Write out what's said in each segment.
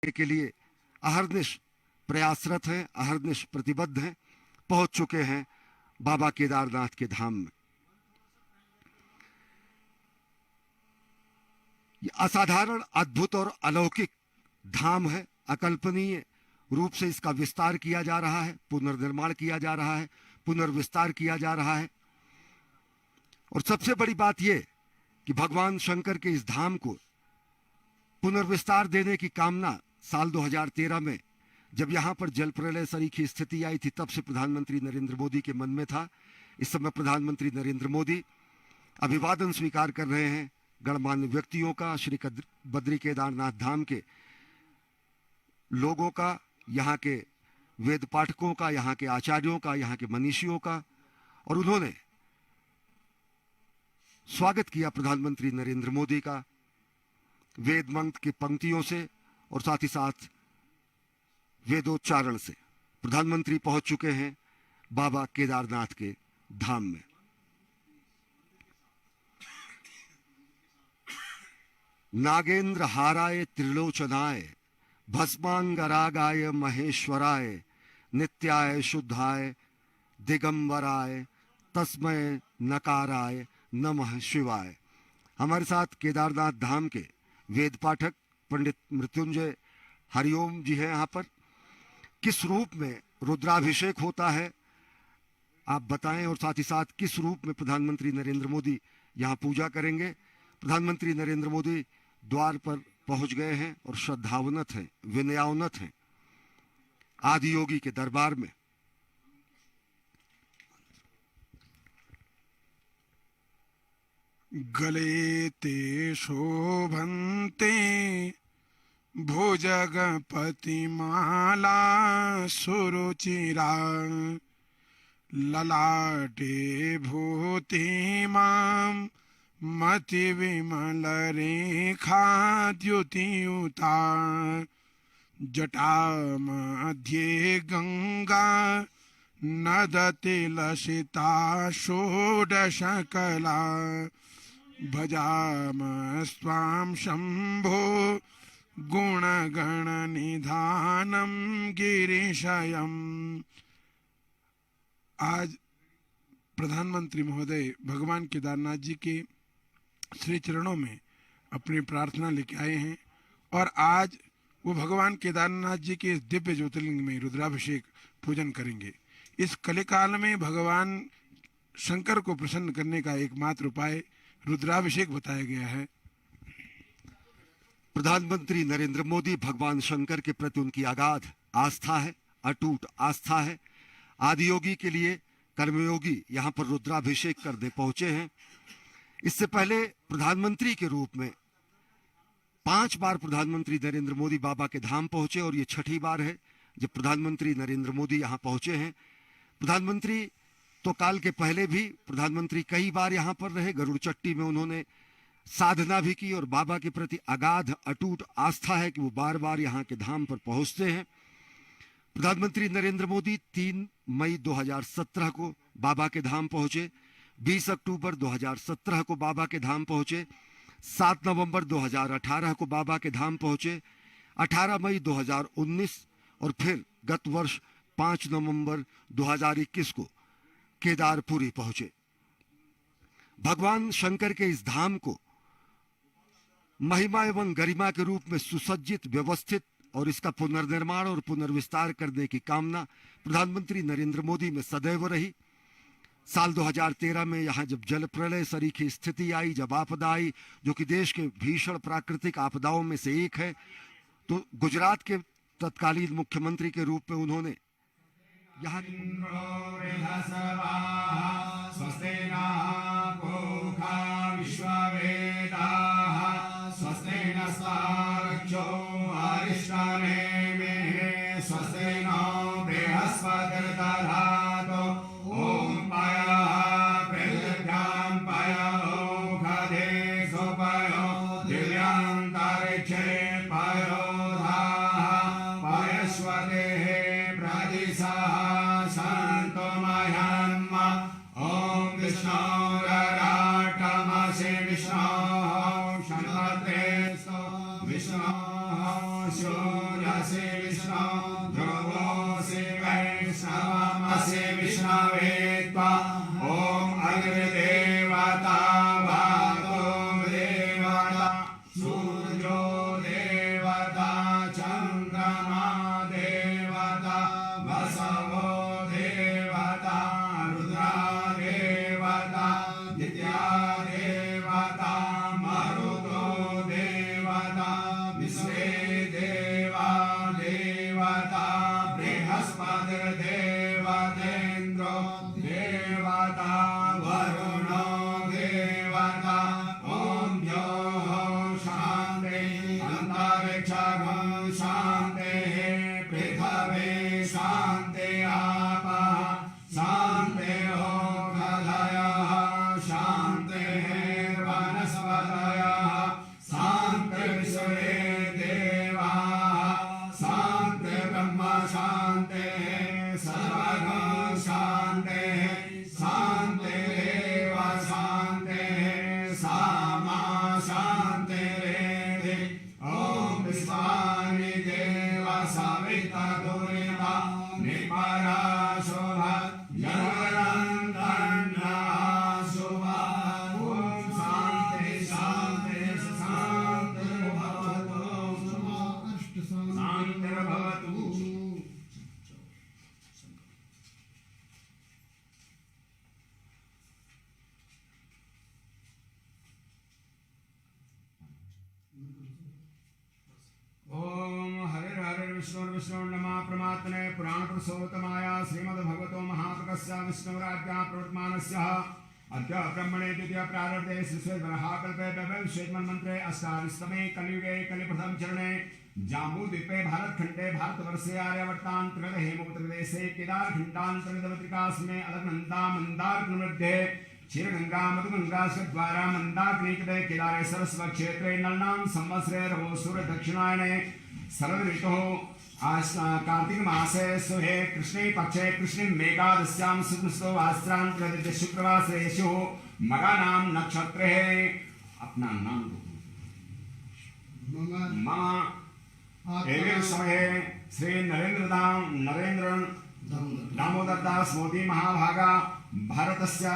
के लिए अहर्निश प्रयासरत हैं, अहर्निश प्रतिबद्ध हैं, पहुंच चुके हैं बाबा केदारनाथ के धाम में। ये असाधारण, अद्भुत और अलौकिक धाम है। अकल्पनीय रूप से इसका विस्तार किया जा रहा है, पुनर्निर्माण किया जा रहा है, पुनर्विस्तार किया जा रहा है। और सबसे बड़ी बात यह कि भगवान शंकर के इस धाम को पुनर्विस्तार देने की कामना साल 2013 में जब यहां पर जल प्रलय सरीखी स्थिति आई थी, तब से प्रधानमंत्री नरेंद्र मोदी के मन में था। इस समय प्रधानमंत्री नरेंद्र मोदी अभिवादन स्वीकार कर रहे हैं गणमान्य व्यक्तियों का, श्री बद्री केदारनाथ धाम के लोगों का, यहाँ के वेद पाठकों का, यहाँ के आचार्यों का, यहाँ के मनीषियों का। और उन्होंने स्वागत किया प्रधानमंत्री नरेंद्र मोदी का वेद मंत्र की पंक्तियों से और साथ ही साथ वेदोच्चारण से। प्रधानमंत्री पहुंच चुके हैं बाबा केदारनाथ के धाम में। नागेंद्र हाराय त्रिलोचनाय भस्मांगरागाय महेश्वराय नित्याय शुद्धाय दिगंबराय तस्मय नकाराय नमः शिवाय। हमारे साथ केदारनाथ धाम के वेद पाठक पंडित मृत्युंजय हरिओम जी हैं। यहाँ पर किस रूप में रुद्राभिषेक होता है आप बताएं, और साथ ही साथ किस रूप में प्रधानमंत्री नरेंद्र मोदी यहाँ पूजा करेंगे। प्रधानमंत्री नरेंद्र मोदी द्वार पर पहुंच गए हैं और श्रद्धावनत हैं, विनयावनत हैं आदि योगी के दरबार में। गले ते शोभन्ते भुजगपति माला सुरुचिरा ललाटे भूतिमां मति विमल रेखा द्युतियुता जटा मध्ये गंगा नदति लसिता षोडशकला भजामस्त्वां शंभो गुणगण निधानम गिरीशयम्। आज प्रधानमंत्री महोदय भगवान केदारनाथ जी के श्री चरणों में अपनी प्रार्थना लेके आए हैं और आज वो भगवान केदारनाथ जी के इस दिव्य ज्योतिर्लिंग में रुद्राभिषेक पूजन करेंगे। इस कलिकाल में भगवान शंकर को प्रसन्न करने का एकमात्र उपाय रुद्राभिषेक बताया गया है। प्रधानमंत्री नरेंद्र मोदी भगवान शंकर के प्रति उनकी अगाध आस्था है, अटूट आस्था है। आदियोगी के लिए कर्मयोगी यहाँ पर रुद्राभिषेक करने पहुंचे हैं। इससे पहले प्रधानमंत्री के रूप में 5 बार प्रधानमंत्री नरेंद्र मोदी बाबा के धाम पहुंचे और ये 6ठी बार है जब प्रधानमंत्री नरेंद्र मोदी यहाँ पहुंचे हैं। प्रधानमंत्री तो काल के पहले भी प्रधानमंत्री कई बार यहाँ पर रहे। गरुड़ चट्टी में उन्होंने साधना भी की और बाबा के प्रति अगाध अटूट आस्था है कि वो बार बार यहाँ के धाम पर पहुंचते हैं। प्रधानमंत्री नरेंद्र मोदी 3 मई 2017 को बाबा के धाम पहुंचे, 20 अक्टूबर 2017 को बाबा के धाम पहुंचे, 7 नवंबर 2018 को बाबा के धाम पहुंचे, 18 मई 2019 और फिर गत वर्ष 5 नवंबर 2021 को केदारपुरी पहुंचे। भगवान शंकर के इस धाम को महिमा एवं गरिमा के रूप में सुसज्जित, व्यवस्थित और इसका पुनर्निर्माण और पुनर्विस्तार करने की कामना प्रधानमंत्री नरेंद्र मोदी में सदैव रही। साल 2013 में यहाँ जब जल प्रलय सरीखी स्थिति आई, जब आपदा आई जो कि देश के भीषण प्राकृतिक आपदाओं में से एक है, तो गुजरात के तत्कालीन मुख्यमंत्री के रूप में उन्होंने यहाँ Vishnu यसे विष्णु ध्रुवोऽसि वैष्णवमसि विष्णवे त्वा ॐ अग्निदेवता वातो देवता सूर्यो देवता चन्द्रमा देवता वसवो देवता रुद्रा देवता दित्या देवता मरुतो देवता विश्वे देवा देवता बृहस्पतिर्देवतेन्द्रो देवता वरुणो देवता ॐ द्यौः शान्तिः अन्तरिक्षं शान्तिः पृथिवी शान्तिः आपः शान्तिः ओषधयः शान्तिः वनस्पतयः शान्तिर्विश्वे देवाः शान्तिर्ब्रह्म शान्तिः सर्वगं शान्तिः शान्तिरेव शान्तिः सामा शान्तिरेधि ॐ विश्वानि देव सविता दुरिता निपरा शोभा जनरन्तन्या शुभा ॐ शान्ति शान्ति शान्तिर्भवतु शान्तिर्भवतु। ओम हरे हरे विष्णु नमः परमात्मने पुराण पुरुषोत्तमाय श्रीमद्भगवतो महापुरुषस्य विष्णुराज्ञा प्रवर्तमानस्य अद्य ब्रह्मणे द्वितीय प्रारब्धे श्रीश्वेतवराहकल्पे वैवस्वैतमन्त्रे अष्टादशतमे कलियुगे कलिप्रथम चरणे जाम्बूद्वीपे भारतखण्डे भारतवर्षे आर्यावर्तान्तर्गत हेमूत्रदेशे केदारखण्डान्तर्गतपत्रिकास्मे अलकनन्दा मन्दारमध्ये क्षीरगंगा मधुगंगा द्वारा मंदाकिनीकटे केदारे सरस्वती क्षेत्रे नलनां संवत्सरे रवोसुर दक्षिणायने शरद ऋतुः कार्तिक मासे सुहे कृष्णे पक्षे कृष्णे मेघादस्यां शुक्लस्तो वास्त्रांतर्गते शुक्रवासरेषु मगानां नक्षत्रे अपना नाम मम एवं समये श्री नरेंद्र दामोदर दास मोदी महाभागा भारतस्य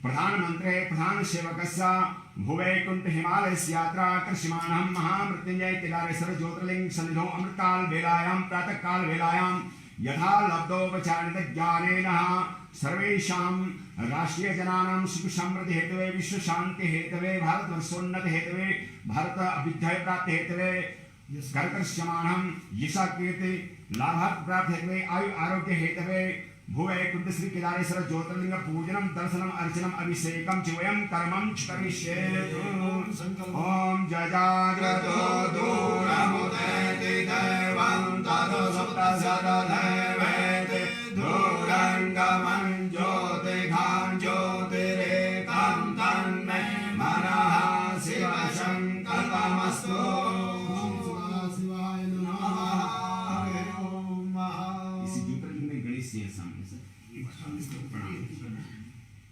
प्रधानमंत्री प्रधान सेवकस्य भुवैकुंठ हिमालय यात्रा कृष्यमाणं महामृत्युंजय केदारेश्वर ज्योतिर्लिंग सन्निधौ अमृतकाल वेलायां प्रातः काल वेलायां यथा लब्धोपचारित ज्ञानेन सर्वेषां राष्ट्रीय जनानां सुख समृद्धि हेतवे विश्व शांति हेतवे भारत वर्षोन्नति हेतवे भारत अभ्युदय प्राप्ति हेतवे कर्कर्ष्यमाणं यशा कीर्ति लाभार्थ प्राप्ति हेतवे आयु आरोग्य हेतवे भुवैकुंठ श्री केदारेश्वर ज्योतिर्लिंग पूजनम दर्शनम अर्चनम अभिषेकम च वयं कर्मं करिष्ये। ओम जजाग्रतो दूरमुदेति दैवं ततो सप्तशतदैवेति दूरङ्गमं ज्योतिघां ज्योतिरेकं तन्मे मनः शिवशङ्करमस्तु।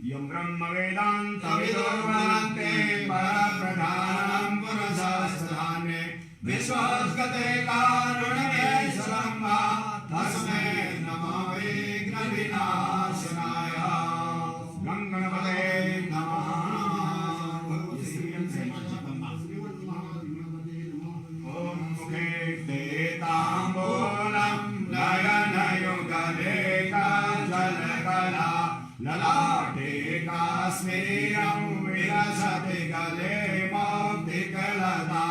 यं ब्रह्म वेदान्तविदो वदन्ते परप्रधानं पुरुषास्थाने विश्वोत्कते कारुण्येश्वरं वा तस्मै नमो विघ्नविनाशनाय गङ्गणपते नमः। ॐ मुखे ते ताम्बूलं नयनयुगलेखा जलकला ललाटे काश्मीरं विलसति गले मौक्तिकलता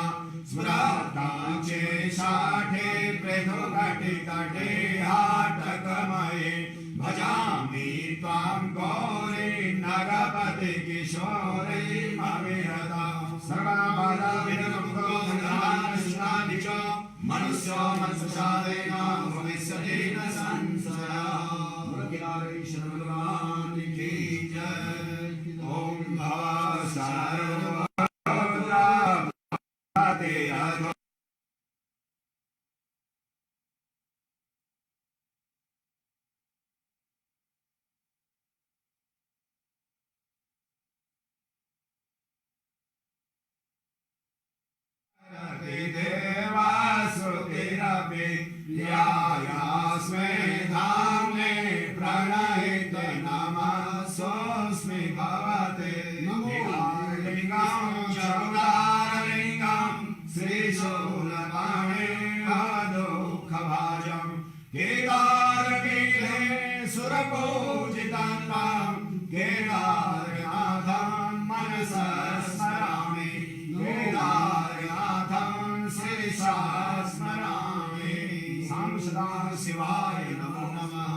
स्मृताक्षे शाठे पृथुकटितटे हाटकमये भजामि त्वां गौरी नगपति किशोरी अविरता सर्वबाधाविमुक्तो धनानि च मनुष्यो मनसुषादेन भविष्यति न संशयः। केदारेश्वर भगवान की जय। ओम भव सर्वभूताते अधो देवासुतिरपि यायास्मै धाम्ने प्रणहित नमः सोऽस्मि भवते लिङ्गं चौदारलिङ्गं श्रीशूलपाणिर्मदुःखभाजं केदारपीठे सुरपूजितं तं केदारनाथं मनसा स्मरामि केदारनाथं शिरसा स्मरामि सांसदा शिवाय नमो नमः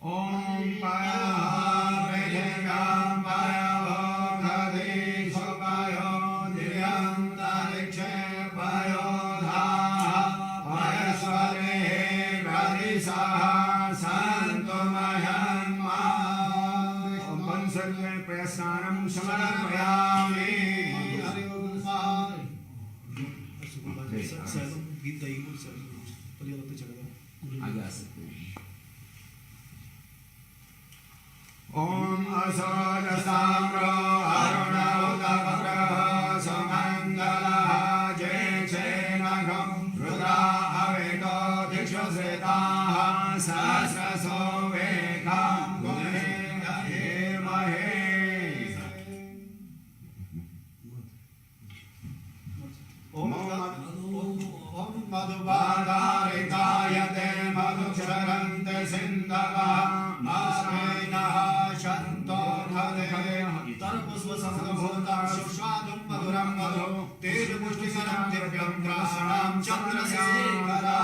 Om Paya Vedengam Paya Bhagavate Sopayo Divyam Tarikshe Payo Dhaha Paya Swale Bradisaha Santo Mayanma Om Pansarve Prasnanam Samarapayami Om Asodastamro Arunaudapagraha Samangalaha Jechenagam Rudra Aveto Dikshasretaha Sasraso Vekam Gune Mahe Om Madhubadarikayate Madhuksharante Sindava Masmenaha Shanto Khade Tarpusva Samabhuta Sushadum Madhuram Madhu Tej Pushtisaram Divyam Krasanam Chandrasekara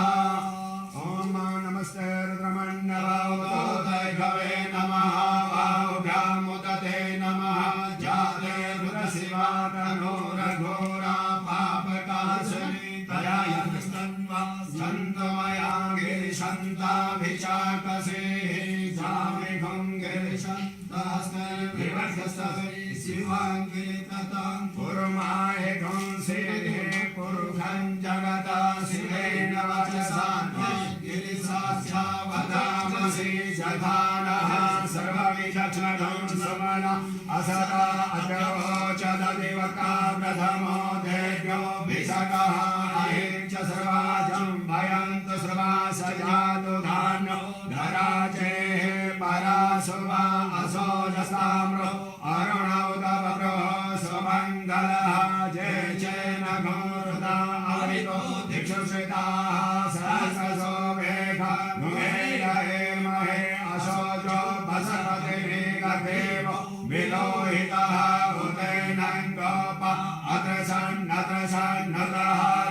Om Namaste Rudramannavautai Khave Namaha Vaubhyam Utate Namaha Jate Rudasiva Kanora Ghora Papakasani Taya Yastanva Santamayangir Shanta Vichakase Jame Gongir Shantasne Vivakasase Sivangir Tatan Purmae Gonse Purukhan Jagata Sivena Vachasana Girisasya Vadamasi Jadhanaha Sarva Vichakshadam Samana Asata Ajavo Chadadevaka Pradhamo Devyo Visakaha Ahimcha Sarvajam Bhayanto Sarva Sajatu Dhano Dharaje Parasova Asojastamro Arunaudapagraha Samangalaha Jechena Gurda Avito Dikshasretaha Sasaso Vekha Numeya Emahe Asojo Basapate Nikadevo Vilohitaha Utenangopa Atrasan Nataha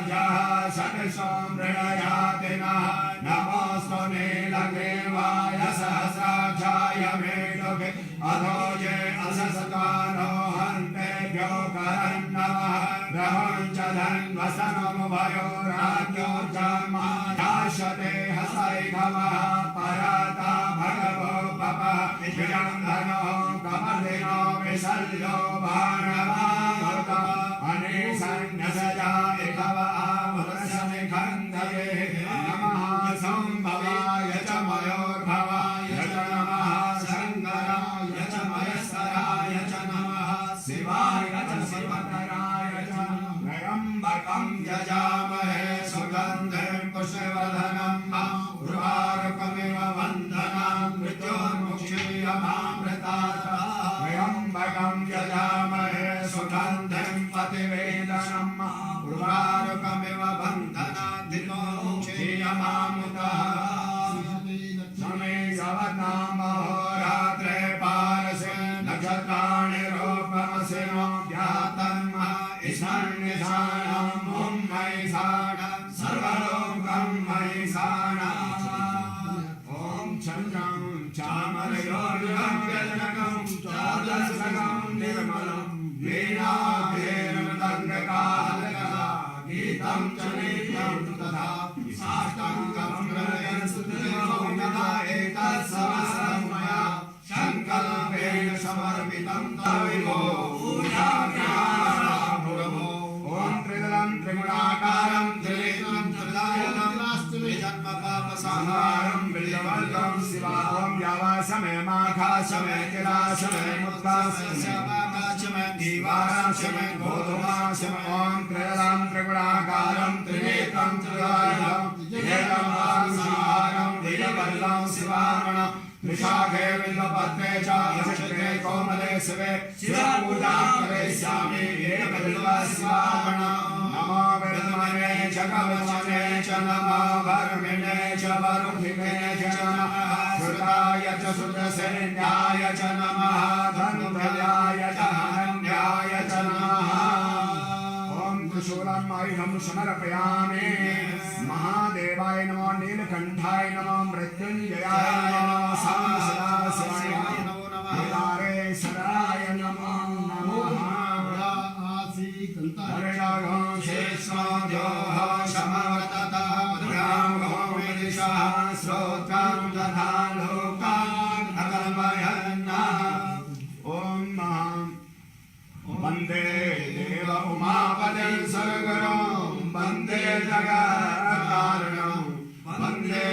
Jaha Satisom Pranayatinaha Namosto Nilagevaya Sahasrajaya Medoke Adhoje Asasatano Hante Gyokarannavaha Rahonchadan Vasanamubhayo Ragyo Jama Yashate Hasai Khavaha Parata Bhagavo Papa Vijandhano Kamadino Visalyo Bhanava Anisan Nasaja Ekava Amurasane Khandaye Namaha Sambhavaya Chamayor Bhavaya Namaha Sangaraya Chamayasaraya Namaha Sivaya Sivataraya Nayambakam Yajamahe Sugandhem Pushvardhanam Urvarukamiva Vandhanam Mrityurmukshiyamamritata Nayambakam Yajamahe Sugandhem Pativedanam Urvarukamiva Vandhanam Mrityurmukshiyamamritata Same Yavatnam Ahoratre Parase Nakshatrani Rupamase Vyatam Ishan Nishanam Ummaysanam Sarvalokam Maysanam Om Chandram Chamarayoryam Vyajanakam Chadasakam Nirmalam Veena Veeramatangakālaka Gītam Chanityam Tadha Sāštangam Pranayan Sudhirvam Nada Etat Savasam Maya Shankalam Vena Samarpitam Tavigo Ujāgyāna Bhuravo Om Tridalam Trigunākāram Triletam Tridayanam Janma Papa Sanharam Vijavalkam Siva Om समय माखा समय तिला समय मुद्गा समय दीवारा समय गोधुमा समय ओम त्रिदलम त्रिगुणाकारं त्रिनेत्रं त्रिदलम एकमासारं दीपल्लं शिवार्पणं त्रिशाखे बिल्वपत्रे च यशस्त्रे कोमले शिवे शिवपूजां करिष्यामि एकबिल्वशिवार्पणं नमो विद्महे जगवचने च नमो वर्मिणे च वरुधिने च नमः श्रुताय च श्रुतसेन्याय च नमः धनुर्धराय च हरण्याय च नमः ॐ त्रिशूलम् आयुधं समर्पयामि महादेवाय नमो नीलकण्ठाय नमो मृत्युञ्जयाय नमो सांसदाशिवाय नमो केदारेश्वराय नमो नमः वंदे देव उमापतिं सद्गुरुं वंदे जगत्कारणं वंदे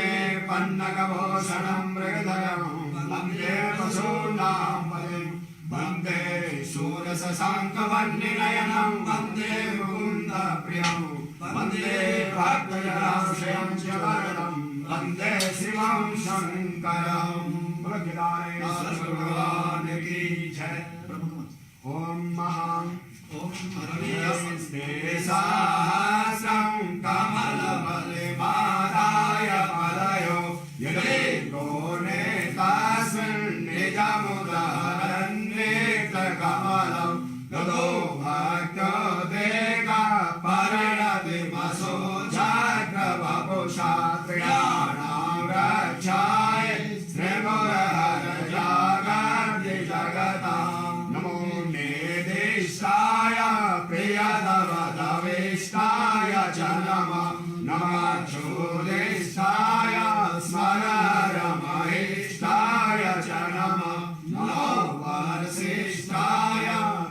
पन्नगभूषणं मृगधरं वंदे पशूनां पतिं वंदे शूरशशाङ्कवह्निनयनं वंदे मुकुन्दप्रियं वंदे भक्तजनाश्रयं च वरदं वंदे शिवं शङ्करं भगवान की जय। ओम महां ओम सहस्रं कमलबलिमादाय पदयो यदि गोने तस्मिन् निजमुदारन्नेत्रकमलं ततो भक्तो देगा परिणतिमसो जाग्रवपुषा त्रियाणां रक्षाय श्रीगुरहर जागर्ति जगतां प्रियदवदविष्टाय च नमः नमः चोदिष्टाय स्मररमहिष्टाय च नमः नमो वरसिष्ठाय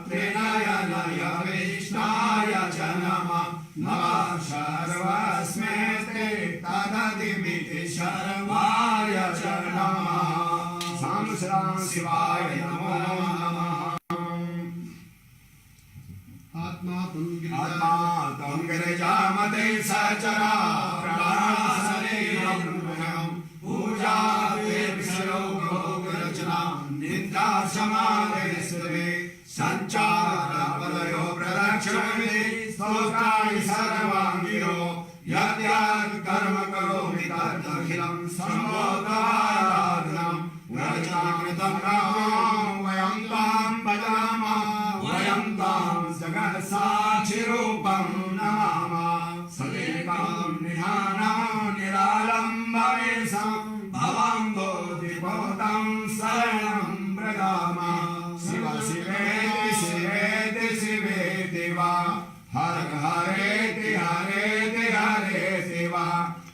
त्रिनयनयविष्टाय च नमः नमः सर्वस्मेते तदतिमिति शर्वाय च नमः सांसदा शिवाय नमो नमः। आत्मा तुम गिरिजामते सचरा प्राणशरीरं पूजा ते विषयो भोगरचना निंदा समादेशवे संचार पदयो प्रदक्षिणे स्तोत्राणि सर्वांगिरो यद्यद् कर्म करोमि तदखिलं सर्वोत्तराधनं रचनाकृतं रामं वयं तां भजामः वयं तां जगत्साक्षिरूपं नमामः सदेकं निधानं निरालम्बमेशं भवं बोधिभूतं शरणं व्रजामः शिव शिवेति शिवेति शिवेति वा हर हरेति हरेति हरेति वा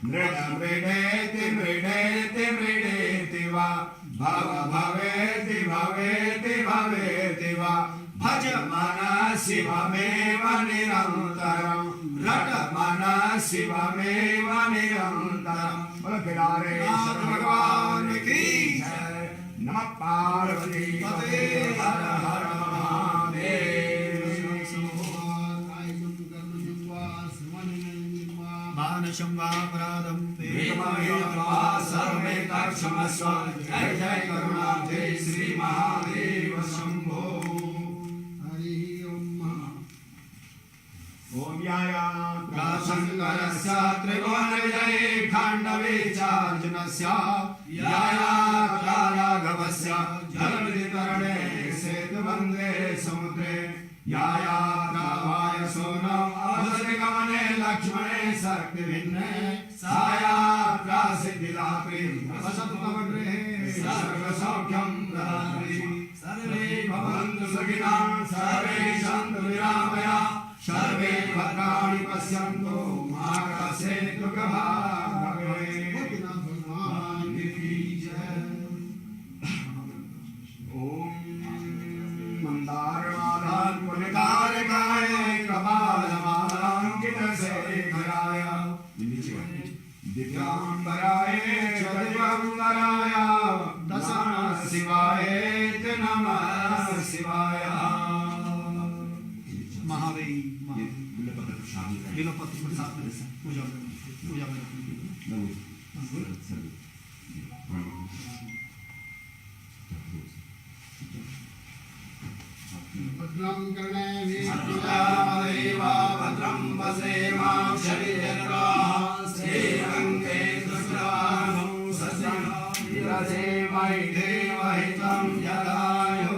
मृड मृडेति मृडेति मृडेति वा भव भवेति भवेति भवेति वा भज मन शिवमेव निरन्तरं रट मन शिवमेव निरन्तरं बोलो केदारेश्वर भगवान की जय। नमः पार्वती पते हर हर महादेव। मानसं वापराधं वेदमयत्वा सर्वे तत्क्षमस्व जय जय करुणाब्धे श्री महादेव शंभो। ओम यायात्रशङ्करस्य त्रिभुवनविजये खाण्डवेचार्जुनस्य यायात्राराघवस्य जलवितरणे सेतुबन्धे समुद्रे यायात्रावायसो न अवसरिगमने लक्ष्मणे शक्तिभिन्ने सायात्रा सिद्धिदात्री वसतु तव गृहे सर्वसौख्यं प्रदात्री सर्वे भवन्तु सुखिनः सर्वे सन्तु निरामयाः सर्वे भद्राणि पश्यन्तु मा कश्चित् दुःखभाग् भवेत्। भगवान की जय। ओम मंदारमालां पुनितारकाय कपालमालांकितशेखराय दिव्यांबराय च दिव्यंबराय शिवाय नमः शिवाय महादेव बिलपत्र प्रसाद पूजा पूजा भद्रं कर्णेभिः भद्रं वसेमाक्षरिर्यजत्राः श्रीरङ्गे दुष्टानो सस्यं देवहितं जलायो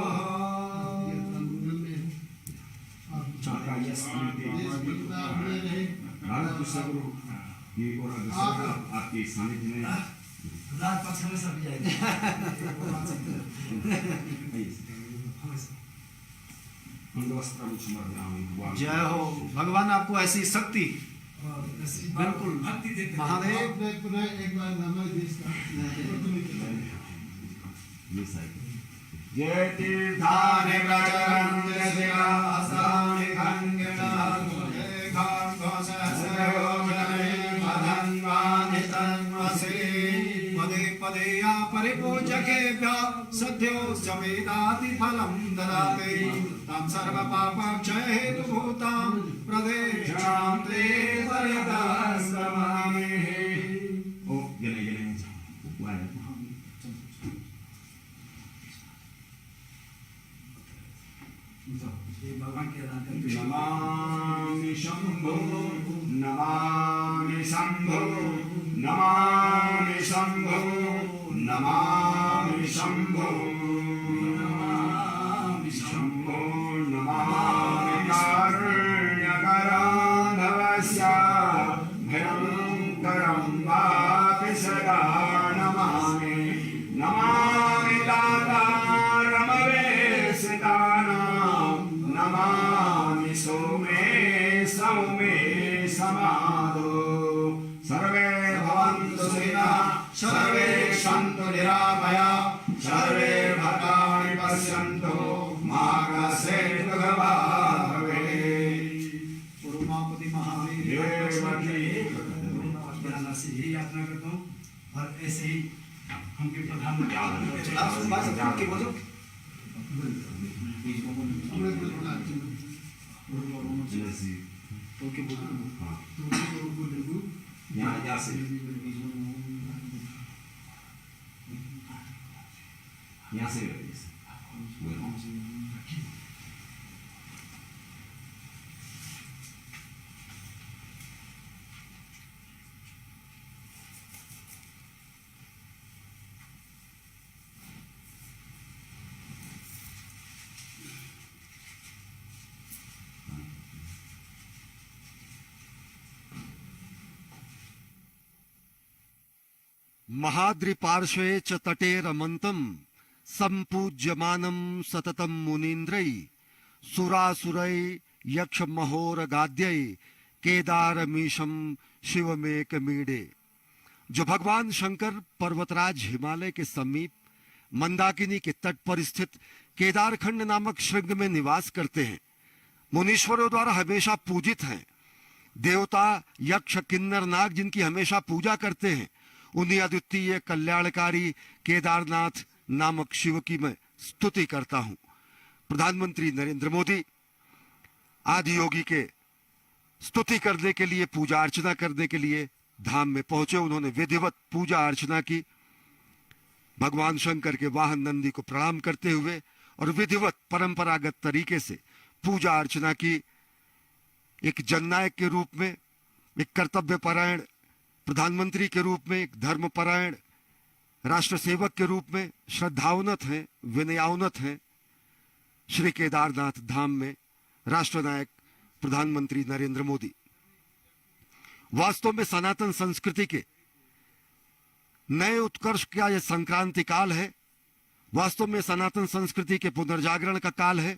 आपके सानिध्य में रात पक्ष में सब जाएगा जय हो भगवान, आपको ऐसी शक्ति बिल्कुल महादेव। एक बार नमः जय तीर्थानि प्रचरन्ति शिवासानि खण्डितानि पदे पदे या परिपूजकेभ्यः सद्यो समेदाति फलं ददाति तं सर्वपापक्षय हेतुभूतां प्रदेशां ते परिदास्यामि। ओ गने भगवान के नमामि शंभो नमामि शंभो नमामि शंभो नमामि शंभो नमामि शंभो नमामि कारुण्यकराधवस्य भयंकरं वापि सदा नमामि नमामि दातारमवेशितानां नमामि सौमे सौमे समादो सर्वे भवन्तु सुखिनः सर्वे सन्तु निरामयाः सर्वे भद्राणि पश्यन्तु मा कश्चित् दुःखभाग् भवेत्। उमापति महावीर से ही यात्रा करता हूँ और ऐसे ही हमके प्रधानमंत्री यहाँ से महाद्रिपार्श्वे च तटे रमन्तं सम्पूज्यमानं सततं मुनीन्द्रै सुरासुरै यक्षमहोरगाद्यै केदारमीशं शिवमेकमीडे। जो भगवान शंकर पर्वतराज हिमालय के समीप मंदाकिनी के तट पर स्थित केदारखंड नामक श्रृंग में निवास करते हैं, मुनीश्वरों द्वारा हमेशा पूजित हैं। देवता यक्ष किन्नर नाग जिनकी हमेशा पूजा करते हैं, उन्हीं अद्वितीय कल्याणकारी केदारनाथ नामक शिव की मैं स्तुति करता हूं। प्रधानमंत्री नरेंद्र मोदी आदि योगी के स्तुति करने के लिए, पूजा अर्चना करने के लिए धाम में पहुंचे। उन्होंने विधिवत पूजा अर्चना की, भगवान शंकर के वाहन नंदी को प्रणाम करते हुए और विधिवत परंपरागत तरीके से पूजा अर्चना की। एक जननायक के रूप में, एक कर्तव्यपरायण प्रधानमंत्री के रूप में, एक धर्मपरायण राष्ट्र सेवक के रूप में श्रद्धावनत हैं, विनयावनत हैं। श्री केदारनाथ धाम में राष्ट्रनायक प्रधानमंत्री नरेंद्र मोदी वास्तव में सनातन संस्कृति के नए उत्कर्ष का यह संक्रांति काल है। वास्तव में सनातन संस्कृति के पुनर्जागरण का काल है।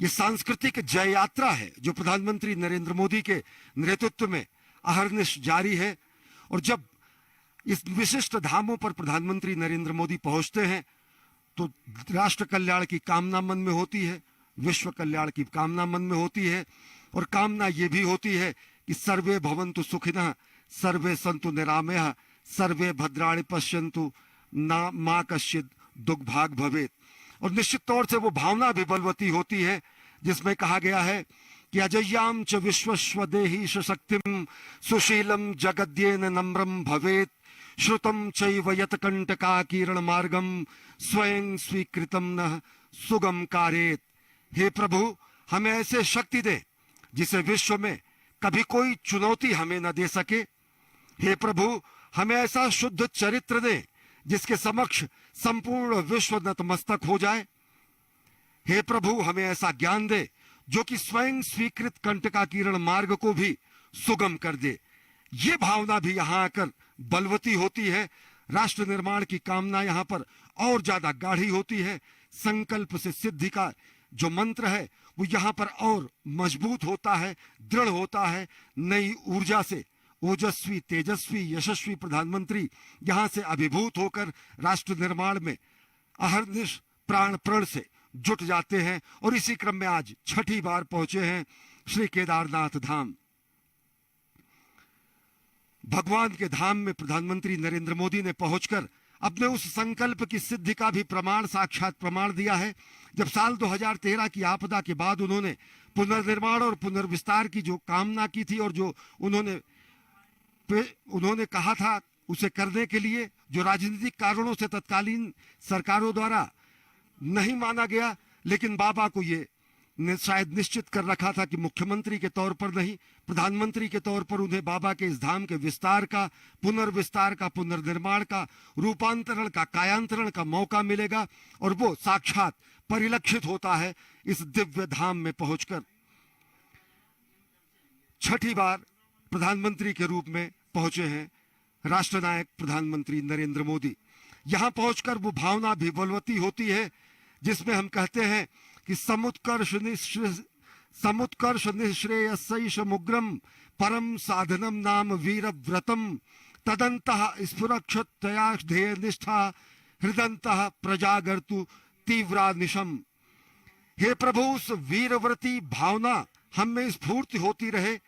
यह सांस्कृतिक जय यात्रा है जो प्रधानमंत्री नरेंद्र मोदी के नेतृत्व में अहर्निश जारी है। और जब इस विशिष्ट धामों पर प्रधानमंत्री नरेंद्र मोदी पहुंचते हैं तो राष्ट्र कल्याण की कामना मन में होती है, विश्व कल्याण की कामना मन में होती है, और कामना ये भी होती है कि सर्वे भवन्तु सुखिनः सर्वे सन्तु निरामयाः सर्वे भद्राणि पश्यन्तु मा कश्चित् दुर्भाग भवेत। और निश्चित तौर से वो भावना भी बलवती होती है जिसमें कहा गया है कि अजय्याम च विश्वस्वदेही शक्तिम सुशीलम जगद्येन नम्रम भवेत श्रुतम चैव यत्कंटका किरण मार्गम स्वयं स्वीकृतम न सुगम कारेत। हे प्रभु, हमें ऐसे शक्ति दे जिसे विश्व में कभी कोई चुनौती हमें न दे सके। हे प्रभु, हमें ऐसा शुद्ध चरित्र दे जिसके समक्ष संपूर्ण विश्व नतमस्तक हो जाए। हे प्रभु, हमें ऐसा ज्ञान दे जो कि स्वयं स्वीकृत कंटका किरण मार्ग को भी सुगम कर दे। ये भावना भी यहां आकर बलवती होती है। राष्ट्र निर्माण की कामना यहां पर और ज्यादा गाढ़ी होती है। संकल्प से सिद्धि का जो मंत्र है वो यहां पर और मजबूत होता है, दृढ़ होता है। नई ऊर्जा से ओजस्वी, तेजस्वी, यशस्वी प्रधानमंत्री यहां से अभिभूत होकर राष्ट्र निर्माण में अहर्निश प्राण प्रण से जुट जाते हैं। और इसी क्रम में आज छठी बार पहुंचे हैं श्री केदारनाथ धाम। भगवान के धाम में प्रधानमंत्री नरेंद्र मोदी ने पहुंचकर अपने उस संकल्प की सिद्धि का भी प्रमाण, साक्षात प्रमाण दिया है। जब साल 2013 की आपदा के बाद उन्होंने पुनर्निर्माण और पुनर्विस्तार की जो कामना की थी और जो उन्होंने कहा था उसे करने के लिए, जो राजनीतिक कारणों से तत्कालीन सरकारों द्वारा नहीं माना गया, लेकिन बाबा को ये शायद निश्चित कर रखा था कि मुख्यमंत्री के तौर पर नहीं, प्रधानमंत्री के तौर पर उन्हें बाबा के इस धाम के विस्तार का, पुनर्विस्तार का, पुनर्निर्माण का, रूपांतरण का, कायांतरण का मौका मिलेगा। और वो साक्षात परिलक्षित होता है इस दिव्य धाम में पहुंचकर। छठी बार प्रधानमंत्री के रूप में पहुंचे हैं राष्ट्रनायक प्रधानमंत्री नरेंद्र मोदी। यहां पहुंचकर वो भावना भी बलवती होती है जिसमें हम कहते हैं कि समुत्कर्ष निःश्रेयसैष मुग्रम परम साधनम नाम वीर व्रतम तदंतः स्फुरक्षतया ध्येय निष्ठा हृदंतः प्रजागर्तु तीव्रा निशम। हे प्रभु, उस वीरव्रती भावना हम में स्फूर्ति होती रहे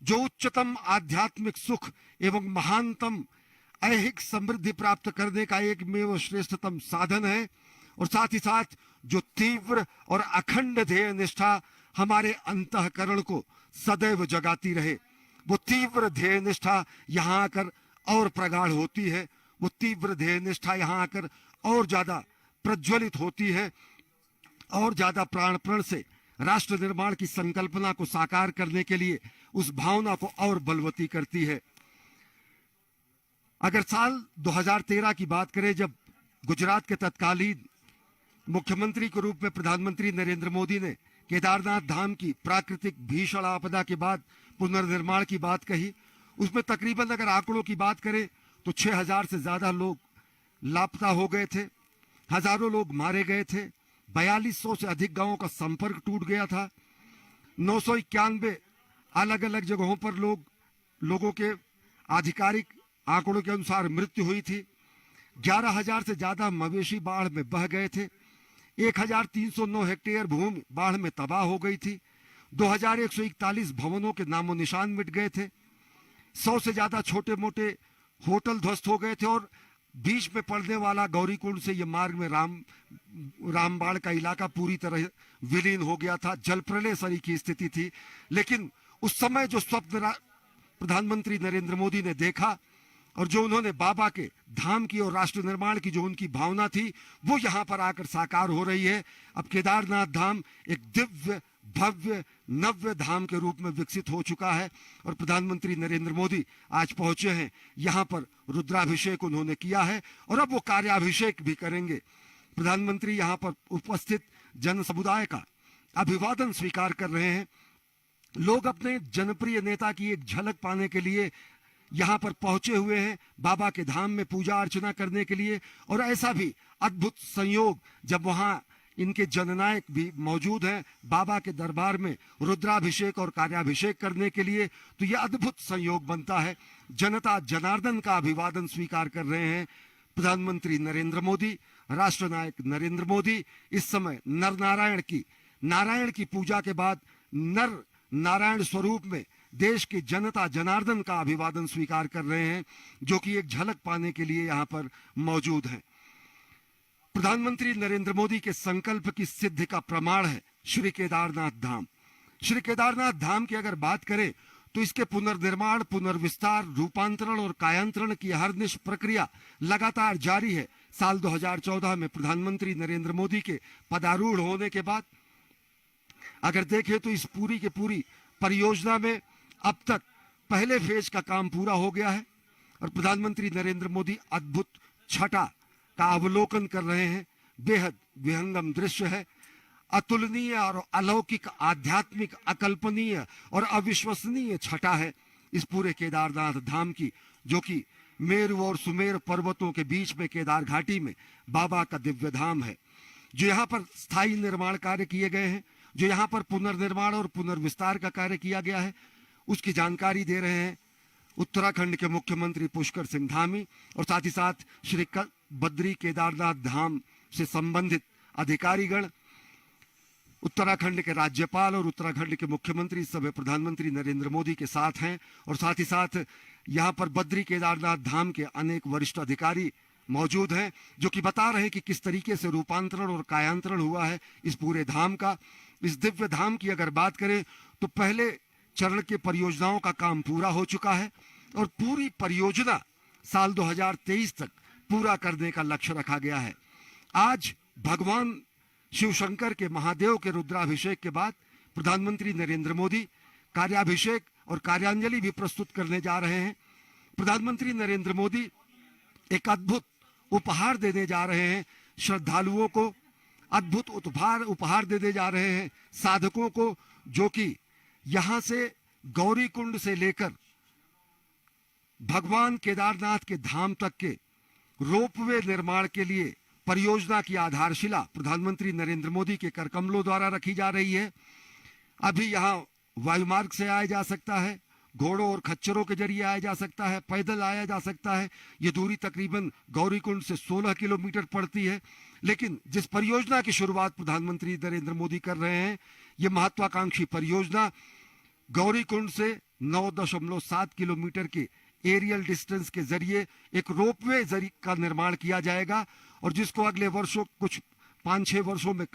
जो उच्चतम आध्यात्मिक सुख एवं महानतम ऐहिक समृद्धि प्राप्त करने का एकमेव श्रेष्ठतम साधन है। और साथ ही साथ जो तीव्र और अखंड ध्येय निष्ठा हमारे अंतःकरण को सदैव जगाती रहे, वो तीव्र ध्येय निष्ठा यहाँ आकर और प्रगाढ़ होती है। वो तीव्र ध्येय निष्ठा यहाँ आकर और ज्यादा प्रज्वलित होती है और ज्यादा प्राणप्रण से राष्ट्र निर्माण की संकल्पना को साकार करने के लिए उस भावना को और बलवती करती है। अगर साल 2013 की बात करें, जब गुजरात के तत्कालीन मुख्यमंत्री के रूप में प्रधानमंत्री नरेंद्र मोदी ने केदारनाथ धाम की प्राकृतिक भीषण आपदा के बाद पुनर्निर्माण की बात कही, उसमें तकरीबन अगर आंकड़ों की बात करें तो 6000 से ज्यादा लोग लापता हो गए थे, हजारों लोग मारे गए थे, 4200 से अधिक गांवों का संपर्क टूट गया था, 991 अलग अलग जगहों पर लोगों के आधिकारिक आंकड़ों के अनुसार मृत्यु हुई थी, 11000 से ज्यादा मवेशी बाढ़ में बह गए थे, 1309 हेक्टेयर भूमि बाढ़ में तबाह हो गई थी, 2141 भवनों के नामो निशान मिट गए थे, 100 से ज्यादा छोटे मोटे होटल ध्वस्त हो गए थे और बीच में पड़ने वाला गौरीकुंड से ये मार्ग में रामबाड़ का इलाका पूरी तरह विलीन हो गया था। जल प्रलय सरी की स्थिति थी। लेकिन उस समय जो स्वप्न प्रधानमंत्री नरेंद्र मोदी ने देखा और जो उन्होंने बाबा के धाम की और राष्ट्र निर्माण की जो उनकी भावना थी, वो यहाँ पर आकर साकार हो रही है। अब केदारनाथ धाम एक दिव्य भव्य नव्य धाम के रूप में विकसित हो चुका है और प्रधानमंत्री नरेंद्र मोदी आज पहुंचे हैं यहाँ पर। रुद्राभिषेक उन्होंने किया है और अब वो कार्याभिषेक भी करेंगे। प्रधानमंत्री यहाँ पर उपस्थित जन समुदाय का अभिवादन स्वीकार कर रहे हैं। लोग अपने जनप्रिय नेता की एक झलक पाने के लिए यहाँ पर पहुंचे हुए हैं, बाबा के धाम में पूजा अर्चना करने के लिए। और ऐसा भी अद्भुत संयोग जब वहाँ इनके जननायक भी मौजूद हैं बाबा के दरबार में रुद्राभिषेक और कार्याभिषेक करने के लिए, तो यह अद्भुत संयोग बनता है। जनता जनार्दन का अभिवादन स्वीकार कर रहे हैं। प्रधानमंत्री नरेंद्र मोदी, राष्ट्रनायक नरेंद्र मोदी इस समय नारायण की पूजा के बाद नर नारायण स्वरूप में देश के जनता जनार्दन का अभिवादन स्वीकार कर रहे हैं, जो कि एक झलक पाने के लिए यहाँ पर मौजूद हैं। प्रधानमंत्री नरेंद्र मोदी के संकल्प की सिद्धि का प्रमाण है श्री केदारनाथ धाम। श्री केदारनाथ धाम की अगर बात करें तो इसके पुनर्निर्माण, पुनर्विस्तार, रूपांतरण और कायांतरण की हरनिश प्रक्रिया लगातार जारी है। साल 2014 में प्रधानमंत्री नरेंद्र मोदी के पदारूढ़ होने के बाद अगर देखें तो इस पूरी की पूरी परियोजना में अब तक पहले फेज का काम पूरा हो गया है और प्रधानमंत्री नरेंद्र मोदी अद्भुत छटा का अवलोकन कर रहे हैं। बेहद विहंगम दृश्य है, अतुलनीय और अलौकिक, आध्यात्मिक, अकल्पनीय और अविश्वसनीय छटा है इस पूरे केदारनाथ धाम की, जो कि मेरु और सुमेर पर्वतों के बीच में केदार घाटी में बाबा का दिव्य धाम है। जो यहाँ पर स्थायी निर्माण कार्य किए गए हैं, जो यहाँ पर पुनर्निर्माण और पुनर्विस्तार का कार्य किया गया है, उसकी जानकारी दे रहे हैं उत्तराखंड के मुख्यमंत्री पुष्कर सिंह धामी और साथ ही साथ श्री बद्री केदारनाथ धाम से संबंधित अधिकारीगण, उत्तराखंड के राज्यपाल और उत्तराखंड के मुख्यमंत्री सब प्रधानमंत्री नरेंद्र मोदी के साथ हैं। और साथ ही साथ यहाँ पर बद्री केदारनाथ धाम के अनेक वरिष्ठ अधिकारी मौजूद हैं, जो कि बता रहे हैं कि किस तरीके से रूपांतरण और कायांतरण हुआ है इस पूरे धाम का। इस दिव्य धाम की अगर बात करें तो पहले चरण के परियोजनाओं का काम पूरा हो चुका है और पूरी परियोजना साल 2023 तक पूरा करने का लक्ष्य रखा गया है। आज भगवान शिव शंकर के महादेव के रुद्राभिषेक के बाद प्रधानमंत्री नरेंद्र मोदी कार्याभिषेक और कार्यांजलि भी प्रस्तुत करने जा रहे हैं। प्रधानमंत्री नरेंद्र मोदी एक अद्भुत उपहार देने जा रहे हैं श्रद्धालुओं को, अद्भुत उपहार देने जा रहे हैं साधकों को, जो कि यहां से गौरीकुंड से लेकर भगवान केदारनाथ के धाम तक के रोपवे निर्माण के लिए परियोजना की आधारशिला प्रधानमंत्री नरेंद्र मोदी के करकमलों द्वारा रखी जा रही है। अभी यहां वायुमार्ग से आया जा सकता है, घोड़ों और खच्चरों के जरिए आया जा सकता है, पैदल आया जा सकता है। ये दूरी तकरीबन गौरीकुंड से 16 किलोमीटर पड़ती है। लेकिन जिस परियोजना की शुरुआत प्रधानमंत्री नरेंद्र मोदी कर रहे हैं, ये महत्वाकांक्षी परियोजना गौरीकुंड से 9.7 किलोमीटर के एरियल डिस्टेंस के जरिए एक रोपवे का निर्माण किया जाएगा और जिसको अगले वर्षों, कुछ 5-6 वर्षों में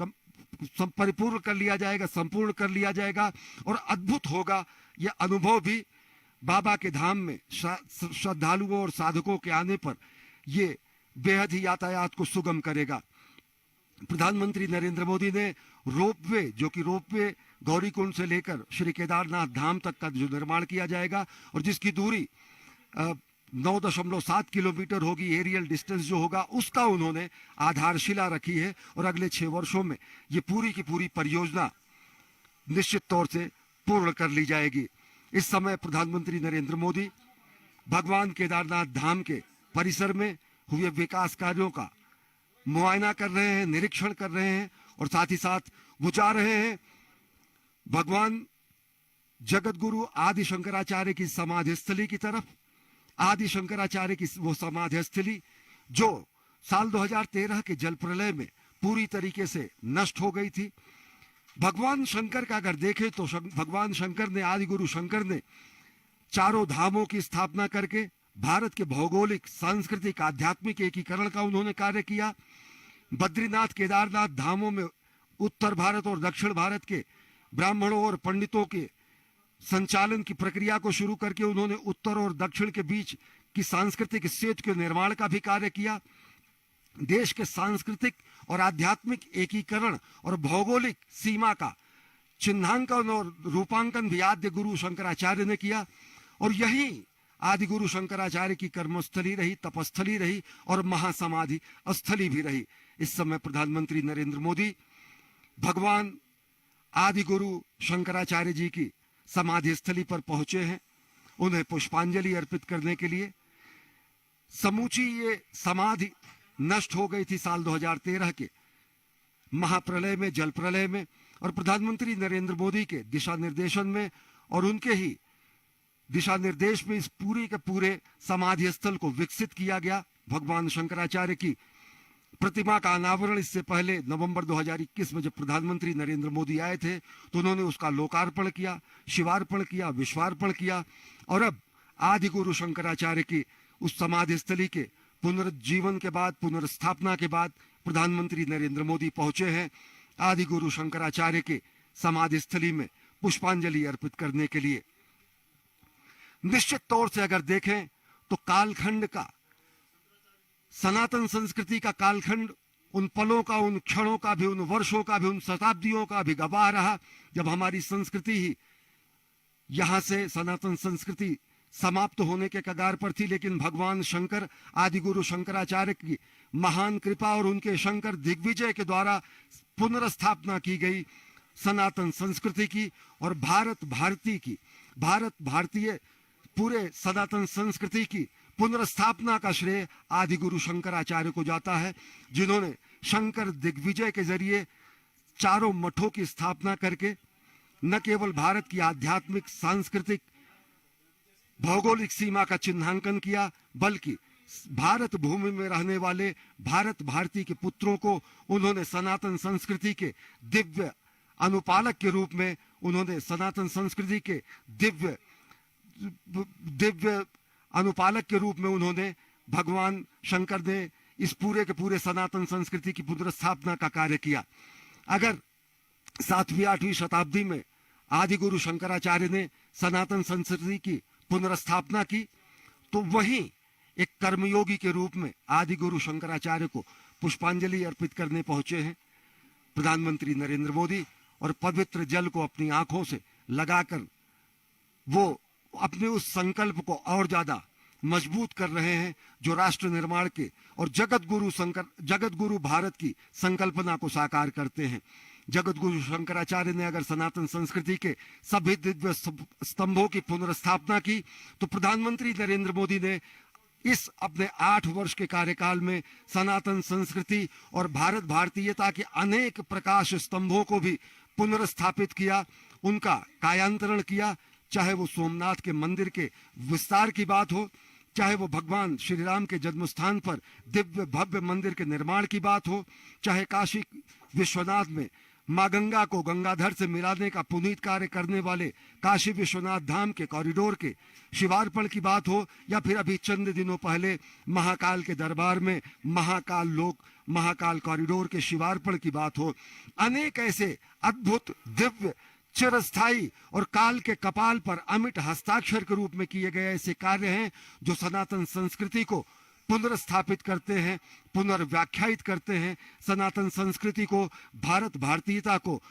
परिपूर्ण कर लिया जाएगा, संपूर्ण कर लिया जाएगा। और अद्भुत होगा यह अनुभव भी बाबा के धाम में श्रद्धालुओं और साधकों के आने पर ये बेहद ही यातायात को सुगम करेगा। प्रधानमंत्री नरेंद्र मोदी ने रोपवे, जो कि रोपवे गौरीकुंड से लेकर श्री केदारनाथ धाम तक का जो निर्माण किया जाएगा और जिसकी दूरी 9.7 किलोमीटर होगी, एरियल डिस्टेंस जो होगा, उसका उन्होंने आधारशिला रखी है। और अगले 6 वर्षों में ये पूरी की पूरी परियोजना निश्चित तौर से पूर्ण कर ली जाएगी। इस समय प्रधानमंत्री नरेंद्र मोदी भगवान केदारनाथ धाम के परिसर में हुए विकास कार्यों का मुआयना कर रहे हैं, निरीक्षण कर रहे हैं और साथ ही साथ वो जा रहे हैं भगवान जगत गुरु आदि शंकराचार्य की समाधि स्थली की तरफ। आदि शंकराचार्य की वो समाधि स्थली जो साल 2013 के जल प्रलय में पूरी तरीके से नष्ट हो गई थी। भगवान शंकर का अगर देखें तो भगवान शंकर ने, आदि गुरु शंकर ने चारों धामों की स्थापना करके भारत के भौगोलिक, सांस्कृतिक, आध्यात्मिक एकीकरण का उन्होंने कार्य किया। बद्रीनाथ, केदारनाथ धामों में उत्तर भारत और दक्षिण भारत के ब्राह्मणों और पंडितों के संचालन की प्रक्रिया को शुरू करके उन्होंने उत्तर और दक्षिण के बीच की सांस्कृतिक सेतु के निर्माण का भी कार्य किया। देश के सांस्कृतिक और आध्यात्मिक एकीकरण और भौगोलिक सीमा का चिन्हांकन और रूपांकन भी आद्य गुरु शंकराचार्य ने किया। और यही आदि गुरु शंकराचार्य की कर्मस्थली रही, तपस्थली रही और महासमाधि स्थली भी रही। इस समय प्रधानमंत्री नरेंद्र मोदी भगवान आदि गुरु शंकराचार्य जी की समाधि स्थली पर पहुंचे हैं, उन्हें पुष्पांजलि अर्पित करने के लिए। समूची ये समाधि नष्ट हो गई थी साल 2013 के महाप्रलय में, जल प्रलय में, और प्रधानमंत्री नरेंद्र मोदी के दिशा निर्देशन में और उनके ही दिशा निर्देश में इस पूरे के पूरे समाधि स्थल को विकसित किया गया। भगवान शंकराचार्य की प्रतिमा का अनावरण इससे पहले नवंबर 2021 में जब प्रधानमंत्री नरेंद्र मोदी आए थे तो उन्होंने उसका लोकार्पण किया, शिवार्पण किया, विश्वार्पण किया। और अब आदि गुरु शंकराचार्य की उस समाधि स्थली के पुनर्जीवन के बाद, पुनर्स्थापना के बाद प्रधानमंत्री नरेंद्र मोदी पहुंचे हैं आदि गुरु शंकराचार्य के समाधि स्थली में पुष्पांजलि अर्पित करने के लिए। निश्चित तौर से अगर देखें तो कालखंड का, सनातन संस्कृति का कालखंड उन पलों का, उन क्षणों का भी, उन वर्षों का भी, उन शताब्दियों का भी गवाह रहा जब हमारी संस्कृति ही यहां से, सनातन संस्कृति समाप्त होने के कगार पर थी। लेकिन भगवान शंकर, आदि गुरु शंकराचार्य की महान कृपा और उनके शंकर दिग्विजय के द्वारा पुनर्स्थापना की गई सनातन संस्कृति की और भारत भारतीय पूरे सनातन संस्कृति की पुनर्स्थापना का श्रेय आदि गुरु शंकराचार्य को जाता है, जिन्होंने शंकर दिग्विजय के जरिए चारों मठों की स्थापना करके न केवल भारत की आध्यात्मिक, सांस्कृतिक, भौगोलिक सीमा का चिन्हांकन किया, बल्कि भारत भूमि में रहने वाले भारत भारती के पुत्रों को उन्होंने सनातन संस्कृति के दिव्य अनुपालक के रूप में, उन्होंने सनातन संस्कृति के दिव्य अनुपालक के रूप में उन्होंने, भगवान शंकर ने इस पूरे के पूरे सनातन संस्कृति की पुनर्स्थापना का कार्य किया। अगर 7वीं 8वीं शताब्दी में आदि गुरु शंकराचार्य ने सनातन संस्कृति की पुनर्स्थापना की, तो वहीं एक कर्मयोगी के रूप में आदि गुरु शंकराचार्य को पुष्पांजलि अर्पित करने पहुंचे हैं प्रधानमंत्री नरेंद्र मोदी, और पवित्र जल को अपनी आंखों से लगाकर वो अपने उस संकल्प को और ज्यादा मजबूत कर रहे हैं जो राष्ट्र निर्माण के और जगत गुरु भारत की संकल्पना को साकार करते हैं। जगत गुरु शंकराचार्य ने अगर सनातन संस्कृति के सभी दिव्य स्तंभों की पुनर्स्थापना की, तो प्रधानमंत्री नरेंद्र मोदी ने इस अपने 8 वर्ष के कार्यकाल में सनातन संस्कृति और भारत भारतीयता के अनेक प्रकाश स्तंभों को भी पुनर्स्थापित किया, उनका कायांतरण किया। चाहे वो सोमनाथ के मंदिर के विस्तार की बात हो, चाहे वो भगवान श्री राम के जन्म स्थान पर दिव्य भव्य मंदिर के निर्माण की बात हो, चाहे काशी विश्वनाथ में मां गंगा को गंगाधर से मिलाने का पुनीत कार्य करने वाले काशी विश्वनाथ धाम के कॉरिडोर के शिवार्पण की बात हो, या फिर अभी चंद दिनों पहले महाकाल के दरबार में महाकाल कॉरिडोर के शिवार्पण की बात हो। अनेक ऐसे अद्भुत, दिव्य, चिरस्थायी और काल के कपाल पर अमिट हस्ताक्षर के रूप में किए गए ऐसे कार्य हैं जो सनातन संस्कृति को पुनर्स्थापित करते हैं, पुनर्व्याख्यायित करते हैं, सनातन संस्कृति को, भारत भारतीयता को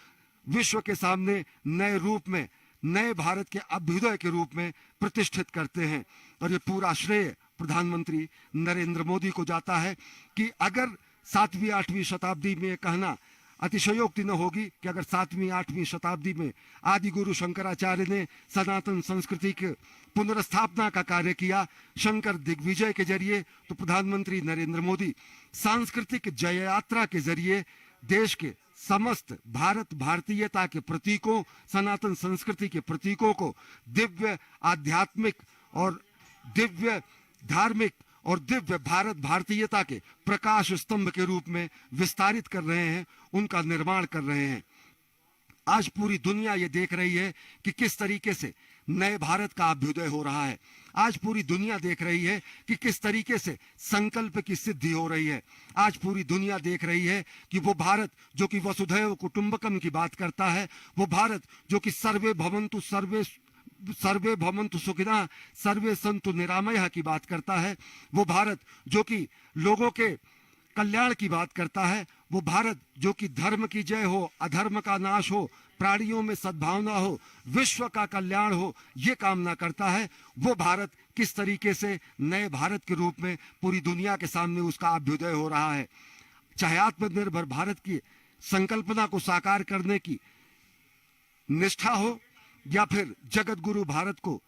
विश्व के सामने नए रूप में, नए भारत के अभ्युदय के रूप में प्रतिष्ठित करते हैं। और ये पूरा श्रेय प्रधानमंत्री नरेंद्र मोदी को जाता है कि अगर 7वीं 8वीं शताब्दी में कहना अतिशयोक्ति न होगी कि अगर 7वीं 8वीं शताब्दी में आदि गुरु शंकराचार्य ने सनातन संस्कृति के पुनर्स्थापना का कार्य किया शंकर दिग्विजय के जरिए, तो प्रधानमंत्री नरेंद्र मोदी सांस्कृतिक जय यात्रा के जरिए देश के समस्त भारत भारतीयता के प्रतीकों, सनातन संस्कृति के प्रतीकों को दिव्य आध्यात्मिक और दिव्य धार्मिक और दिव्य भारत भारतीयता के प्रकाश स्तंभ के रूप में विस्तारित कर रहे हैं, उनका निर्माण कर रहे हैं। आज पूरी दुनिया ये देख रही है कि किस तरीके से नए भारत का अभ्युदय हो रहा है। आज पूरी दुनिया देख रही है कि किस तरीके से संकल्प की सिद्धि हो रही है। आज पूरी दुनिया देख रही है कि वो भारत जो कि वसुधैव कुटुंबकम की बात करता है, वो भारत जो कि सर्वे भवन्तु सुखिनः सर्वे सन्तु निरामयः की बात करता है, वो भारत जो कि लोगों के कल्याण की बात करता है, वो भारत जो कि धर्म की जय हो, अधर्म का नाश हो, प्राणियों में सद्भावना हो, विश्व का कल्याण हो, ये कामना करता है। वो भारत किस तरीके से नए भारत के रूप में पूरी दुनिया के सामने उसका अभ्युदय हो रहा है। चाहे आत्मनिर्भर भारत की संकल्पना को साकार करने की निष्ठा हो, या फिर जगत गुरु भारत को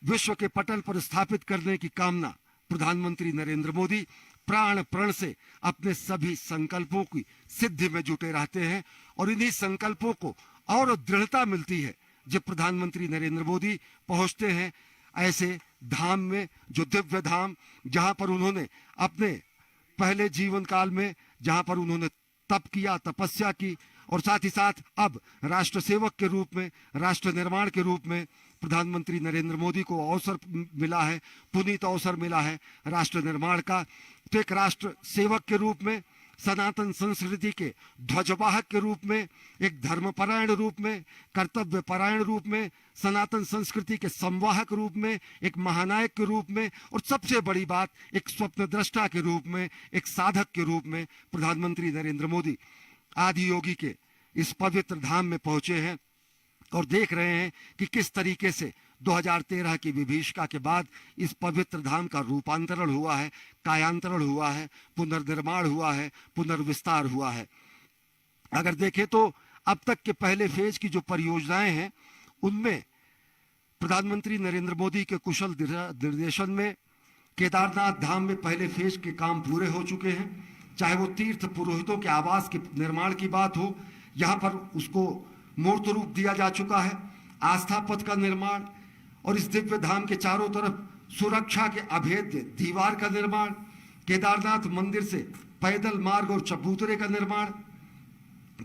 विश्व के पटल पर स्थापित करने की कामना, प्रधानमंत्री नरेंद्र मोदी प्राण प्रण से अपने सभी संकल्पों की सिद्धि में जुटे रहते हैं। और इन्हीं संकल्पों को और दृढ़ता मिलती है जब प्रधानमंत्री नरेंद्र मोदी पहुंचते हैं ऐसे धाम में, जो दिव्य धाम जहां पर उन्होंने अपने पहले जीवन काल में, जहां पर उन्होंने तप किया, तपस्या की, और साथ ही साथ अब राष्ट्र सेवक के रूप में, राष्ट्र निर्माण के रूप में प्रधानमंत्री नरेंद्र मोदी को अवसर मिला है, पुनीत अवसर मिला है राष्ट्र निर्माण का। तो एक राष्ट्र सेवक के रूप में, सनातन संस्कृति के ध्वजवाहक के रूप में, एक धर्मपरायण रूप में, कर्तव्यपरायण रूप में, सनातन संस्कृति के संवाहक रूप में, एक महानायक के रूप में, और सबसे बड़ी बात एक स्वप्नद्रष्टा के रूप में, एक साधक के रूप में प्रधानमंत्री नरेंद्र मोदी आदि योगी के इस पवित्र धाम में पहुंचे हैं और देख रहे हैं कि किस तरीके से 2013 की विभीषिका के बाद इस पवित्र धाम का रूपांतरण हुआ है, कायांतरण हुआ है, पुनर्निर्माण हुआ है, पुनर्विस्तार हुआ है। अगर देखें तो अब तक के पहले फेज की जो परियोजनाएं हैं उनमें प्रधानमंत्री नरेंद्र मोदी के कुशल निर्देशन में केदारनाथ धाम में पहले फेज के काम पूरे हो चुके हैं। चाहे वो तीर्थ पुरोहितों के आवास के निर्माण की बात हो, यहाँ पर उसको मूर्त रूप दिया जा चुका है। आस्था पथ का निर्माण और इस दिव्य धाम के चारों तरफ सुरक्षा के अभेद्य दीवार का निर्माण, केदारनाथ मंदिर से पैदल मार्ग और चबूतरे का निर्माण,